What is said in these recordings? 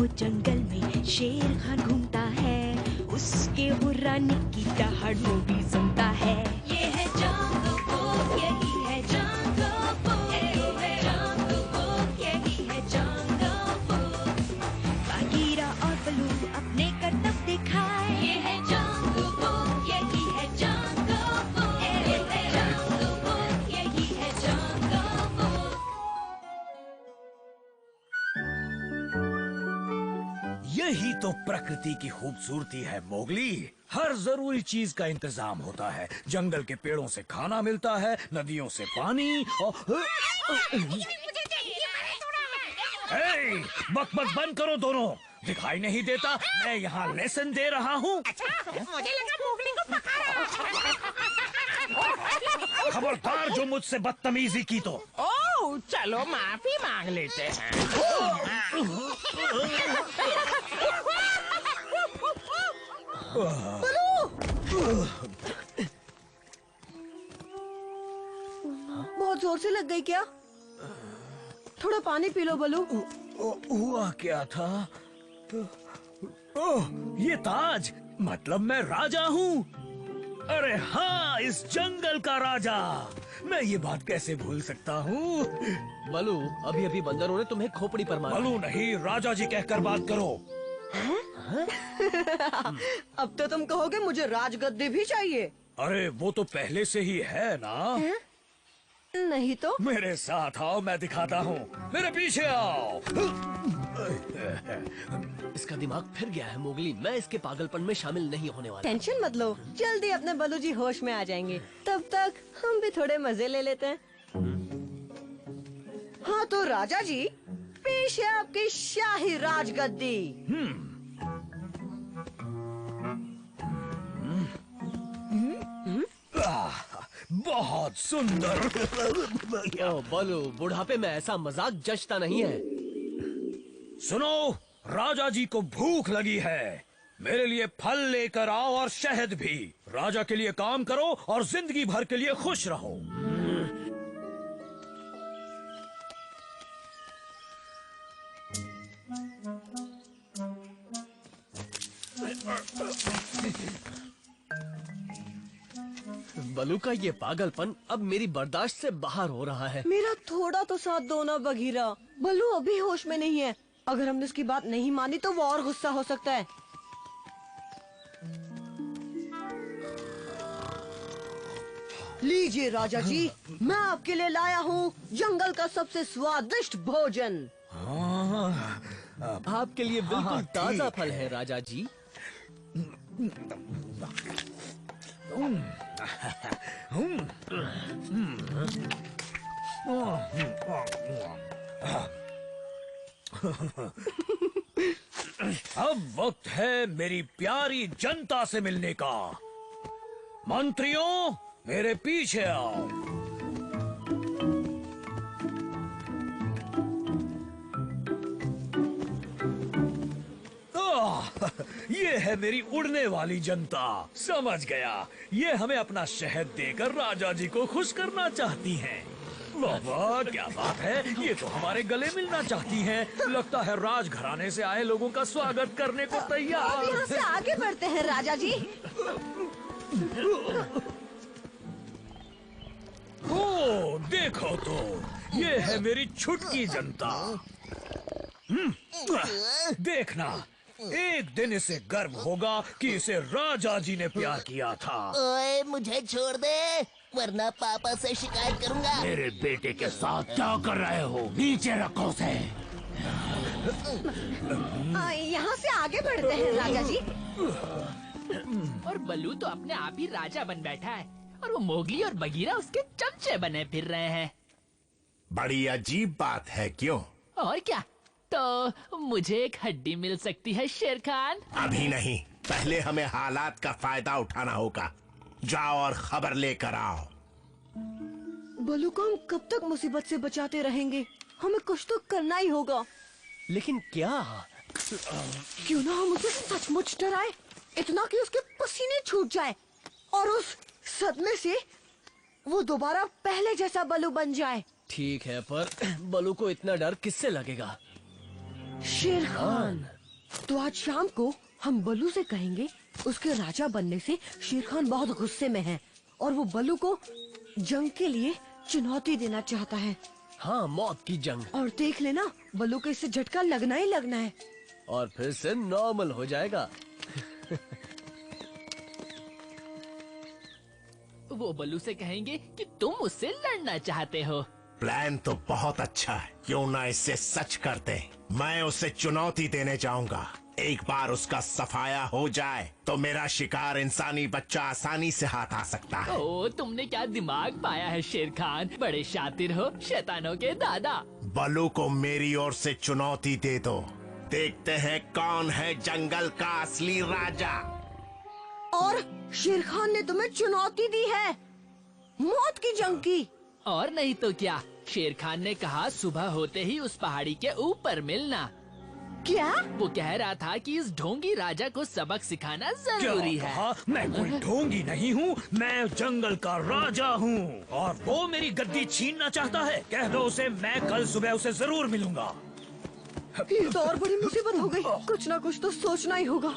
जंगल में शेर खान घूमता है, उसके हुर्राने की दहाड़ वो भी सुनता है। ये है जंगल बुक, यही है जंगल बुक, ये है जंगल बुक, यही है जंगल बुक। बागीरा और बलू अपने करतब दिखाए, ये है जंगल बुक, यही है जंगल बुक, ये है जंगल बुक, यही है जंगल बुक। यही तो प्रकृति की खूबसूरती है मोगली। हर जरूरी चीज का इंतजाम होता है। जंगल के पेड़ों से खाना मिलता है, नदियों से पानी और बक बंद करो दोनों। दिखाई नहीं देता मैं यहाँ लेसन दे रहा हूँ। मुझे लगा मोगली को पका रहा। खबरदार जो मुझसे बदतमीजी की तो। ओह, चलो माफी मांग लेते हैं। बहुत जोर से लग गई क्या? थोड़ा पानी पी लो बलू। हुआ क्या था? ओह, ये ताज, मतलब मैं राजा हूँ। अरे हाँ, इस जंगल का राजा। मैं ये बात कैसे भूल सकता हूँ? बलू, अभी अभी बंदरों ने तुम्हें खोपड़ी पर मारा। बलू नहीं, राजा जी कहकर बात करो। अब तो तुम कहोगे मुझे राजगद्दी भी चाहिए। अरे वो तो पहले से ही है ना। नहीं तो मेरे साथ आओ, मैं दिखाता हूँ। मेरे पीछे आओ। इसका दिमाग फिर गया है मोगली। मैं इसके पागलपन में शामिल नहीं होने वाला। टेंशन मत लो, जल्दी अपने बलू जी होश में आ जाएंगे। तब तक हम भी थोड़े मजे ले लेते हैं। हाँ तो राजा जी, पेश है आपकी शाही राजगद्दी। बहुत सुंदर। ओ बलू, बुढ़ापे में ऐसा मजाक जचता नहीं है। सुनो, राजा जी को भूख लगी है। मेरे लिए फल लेकर आओ और शहद भी। राजा के लिए काम करो और जिंदगी भर के लिए खुश रहो। बलू का ये पागलपन अब मेरी बर्दाश्त से बाहर हो रहा है। मेरा थोड़ा तो साथ दो ना बघीरा। बलू अभी होश में नहीं है। अगर हमने उसकी बात नहीं मानी तो वो और गुस्सा हो सकता है। लीजिए राजा जी, मैं आपके लिए लाया हूँ जंगल का सबसे स्वादिष्ट भोजन। आपके लिए बिल्कुल ताजा फल है राजा जी। अब वक्त है मेरी प्यारी जनता से मिलने का। मंत्रियों, मेरे पीछे आओ। ये है मेरी उड़ने वाली जनता। समझ गया, ये हमें अपना शहद देकर राजा जी को खुश करना चाहती हैं। बाबा क्या बात है, ये तो हमारे गले मिलना चाहती हैं। लगता है राजघराने से आए लोगों का स्वागत करने को तैयार। अब यहाँ से आगे बढ़ते हैं राजा जी। ओ देखो तो, ये है मेरी छुटकी जनता। देखना, एक दिन इसे गर्व होगा कि इसे राजा जी ने प्यार किया था। ओए, मुझे छोड़ दे, वरना पापा से शिकायत करूंगा। मेरे बेटे के साथ क्या कर रहे हो? नीचे रखो उसे। यहाँ से आगे बढ़ते हैं राजा जी। और बलू तो अपने आप ही राजा बन बैठा है और वो मोगली और बगीरा उसके चमचे बने फिर रहे हैं। बड़ी अजीब बात है, क्यों? और क्या, तो मुझे एक हड्डी मिल सकती है शेर खान? अभी नहीं, पहले हमें हालात का फायदा उठाना होगा। जाओ और खबर लेकर आओ। बलू को हम कब तक मुसीबत से बचाते रहेंगे? हमें कुछ तो करना ही होगा। लेकिन क्या? क्यों ना हम उसे सचमुच डराए, इतना कि उसके पसीने छूट जाए और उस सदमे से वो दोबारा पहले जैसा बलू बन जाए। ठीक है, पर बलू को इतना डर किससे लगेगा? शेर खान। तो आज शाम को हम बलू से कहेंगे उसके राजा बनने से शेर खान बहुत गुस्से में है और वो बलू को जंग के लिए चुनौती देना चाहता है। हाँ, मौत की जंग। और देख लेना, बलू को इससे झटका लगना ही लगना है और फिर से नॉर्मल हो जाएगा। वो बलू से कहेंगे कि तुम उससे लड़ना चाहते हो। प्लान तो बहुत अच्छा है, क्यों ना इससे सच करते। मैं उसे चुनौती देने जाऊंगा। एक बार उसका सफाया हो जाए तो मेरा शिकार इंसानी बच्चा आसानी से हाथ आ सकता है। ओ, तुमने क्या दिमाग पाया है शेर खान, बड़े शातिर हो शैतानों के दादा। बलू को मेरी ओर से चुनौती दे दो, देखते हैं कौन है जंगल का असली राजा। और शेर खान ने तुम्हें चुनौती दी है मौत की जंग की। और नहीं तो क्या, शेर खान ने कहा सुबह होते ही उस पहाड़ी के ऊपर मिलना। क्या? वो कह रहा था कि इस ढोंगी राजा को सबक सिखाना जरूरी क्या है। कहा? मैं कोई ढोंगी नहीं हूँ, मैं जंगल का राजा हूँ और वो मेरी गद्दी छीनना चाहता है। कह दो उसे, मैं कल सुबह उसे जरूर मिलूंगा। ये तो और बड़ी मुसीबत हो गई, कुछ ना कुछ तो सोचना ही होगा।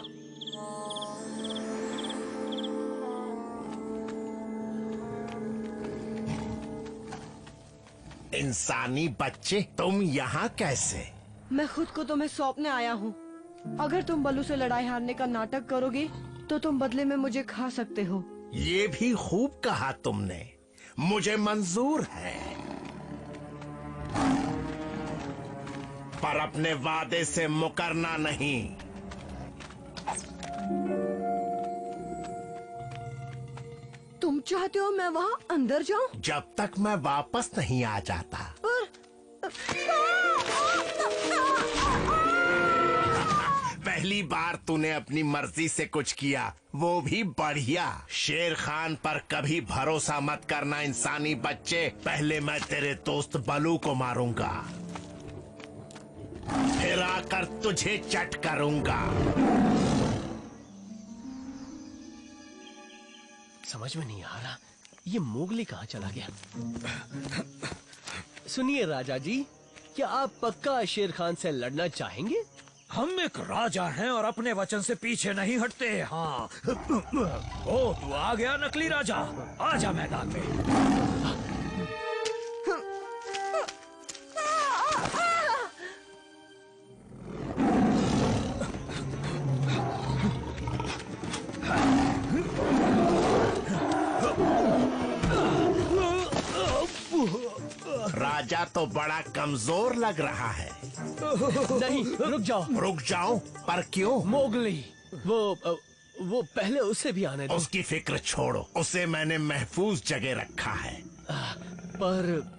इंसानी बच्चे, तुम यहाँ कैसे? मैं खुद को तुम्हें सौंपने आया हूँ। अगर तुम बलू से लड़ाई हारने का नाटक करोगे तो तुम बदले में मुझे खा सकते हो। ये भी खूब कहा तुमने, मुझे मंजूर है, पर अपने वादे से मुकरना नहीं। तुम चाहते हो मैं वहाँ अंदर जाऊँ? जब तक मैं वापस नहीं आ जाता। पहली बार तूने अपनी मर्जी से कुछ किया, वो भी बढ़िया। शेर खान पर कभी भरोसा मत करना इंसानी बच्चे। पहले मैं तेरे दोस्त बलू को मारूंगा, फिर आकर तुझे चट करूंगा। समझ में नहीं आ रहा, ये मोगली कहाँ चला गया? सुनिए राजा जी, क्या आप पक्का शेर खान से लड़ना चाहेंगे? हम एक राजा हैं और अपने वचन से पीछे नहीं हटते। हाँ। ओ, तू आ गया नकली राजा, आजा मैदान में। राजा तो बड़ा कमजोर लग रहा है। नहीं, रुक जाओ। रुक जाओ? पर क्यों? मोगली, वो पहले उसे भी आने दो। उसकी फिक्र छोड़ो, उसे मैंने महफूज जगह रखा है। पर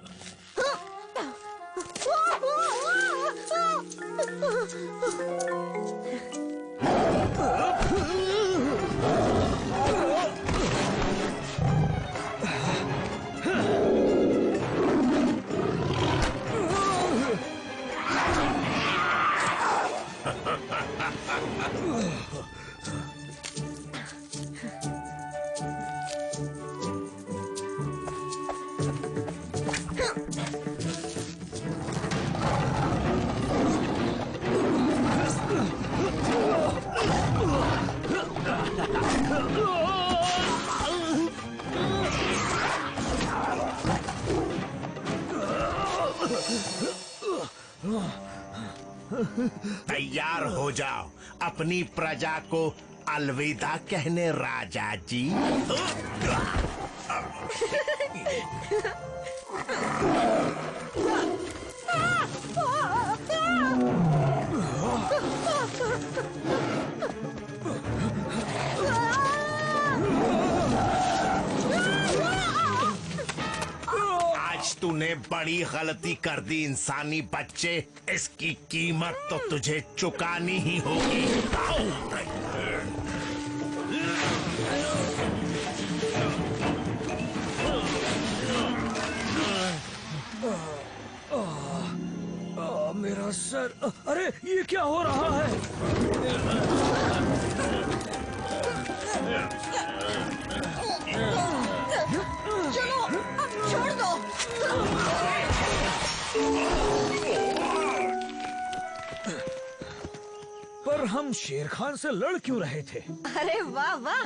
तैयार हो जाओ अपनी प्रजा को अलविदा कहने राजा जी। आज तूने बड़ी गलती कर दी इंसानी बच्चे, इसकी कीमत तो तुझे चुकानी ही होगी। मेरा सर, अरे ये क्या हो रहा है? चलो, अब छोड़ दो। पर पर हम शेर खान से लड़ क्यों रहे थे? अरे वाह वाह,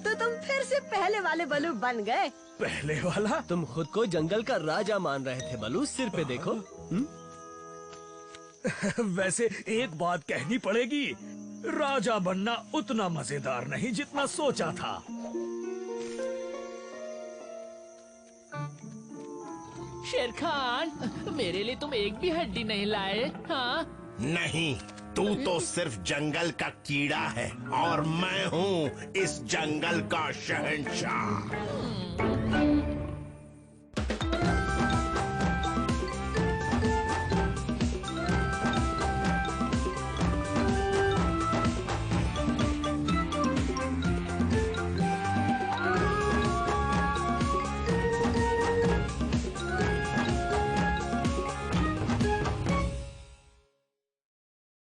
तो तुम फिर से पहले वाले बलू बन गए। पहले वाला? तुम खुद को जंगल का राजा मान रहे थे बलू, सिर पे देखो। वैसे एक बात कहनी पड़ेगी, राजा बनना उतना मजेदार नहीं जितना सोचा था। शेर खान, मेरे लिए तुम एक भी हड्डी नहीं लाए? हाँ? नहीं, तू तो सिर्फ जंगल का कीड़ा है और मैं हूँ इस जंगल का शहंशाह।